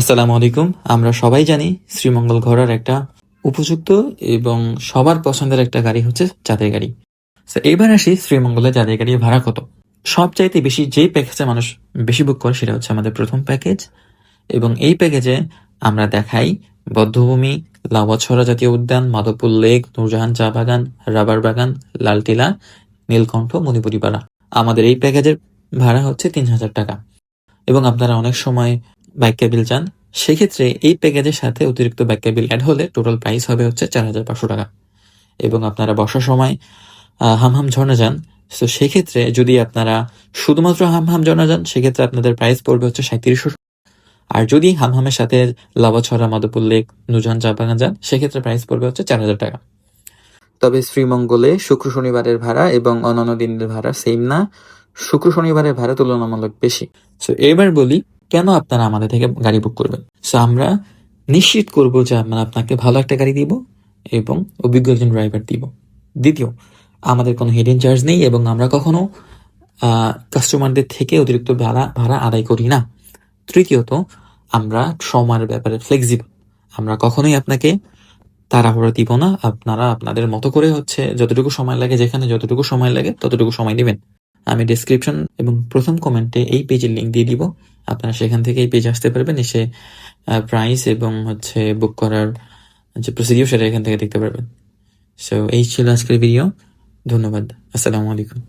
আসসালামু আলাইকুম। আমরা সবাই জানি শ্রীমঙ্গল ঘোরার একটা উপযুক্ত এবং সবার পছন্দের একটা গাড়ি হচ্ছে চাঁদের গাড়ি। এইবার আসি শ্রীমঙ্গলে চাঁদের গাড়ির ভাড়া কত। সবচাইতে বেশি যেই প্যাকেজে মানুষ বেশি বুক করে সেটা হচ্ছে আমাদের প্রথম প্যাকেজ, এবং এই প্যাকেজে আমরা দেখাই বধ্যভূমি, লাউয়াছড়া জাতীয় উদ্যান, মাধবপুর লেক, নূরজাহান চা বাগান, রাবার বাগান, লালটিলা, নীলকণ্ঠ, মণিপুরিপাড়া। আমাদের এই প্যাকেজের ভাড়া হচ্ছে ৩,০০০ টাকা। এবং আপনারা অনেক সময় বাইক ক্যাবিল চান, সেক্ষেত্রে এই প্যাকেজের সাথে অতিরিক্ত বাইক ক্যাবিল অ্যাড হলে টোটাল প্রাইস হবে হচ্ছে ৪,৫০০ টাকা। এবং আপনারা বর্ষার সময় হামহাম ঝর্ণা যান, তো সেক্ষেত্রে যদি আপনারা শুধুমাত্র হামহাম ঝর্ণা যান সেক্ষেত্রে আপনাদের প্রাইস পড়বে হচ্ছে ৩৭০০। আর যদি হামহামের সাথে লাভাছড়া, মাধবপুর লেক, নূরজাহান চা বাগান যান সেক্ষেত্রে প্রাইস পড়বে হচ্ছে ৪,০০০ টাকা। তবে শ্রীমঙ্গলে শুক্র শনিবারের ভাড়া এবং অন্যান্য দিনের ভাড়া সেম না, শুক্র শনিবারের ভাড়া তুলনামূলক বেশি। সো এবার বলি কেন আপনারা আমাদের থেকে গাড়ি বুক করবেন। সো আমরা নিশ্চিত করব যে আমরা আপনাকে ভালো একটা গাড়ি দিব এবং অভিজ্ঞ একজন ড্রাইভার দিব। দ্বিতীয়, আমাদের কোনো হিডেন চার্জ নেই এবং আমরা কখনো কাস্টমারদের থেকে অতিরিক্ত ভাড়া আদায় করি না। তৃতীয়ত, আমরা সময়ের ব্যাপারে ফ্লেক্সিবল। আমরা কখনোই আপনাকে তাড়াহুড়ো দিব না। আপনারা আপনাদের মতো করে হচ্ছে যতটুকু সময় লাগে, যেখানে যতটুকু সময় লাগে ততটুকু সময় দিবেন। আমি ডেসক্রিপশন এবং প্রথম কমেন্টে এই পেজের লিঙ্ক দিয়ে দিব, আপনারা সেখান থেকে এই পেজ আসতে পারবেন, এসে প্রাইস এবং হচ্ছে বুক করার যে প্রসিডিউর সেটা এখান থেকে দেখতে পারবেন। সো এই ছিল আজকের ভিডিও। ধন্যবাদ। আসসালামু আলাইকুম।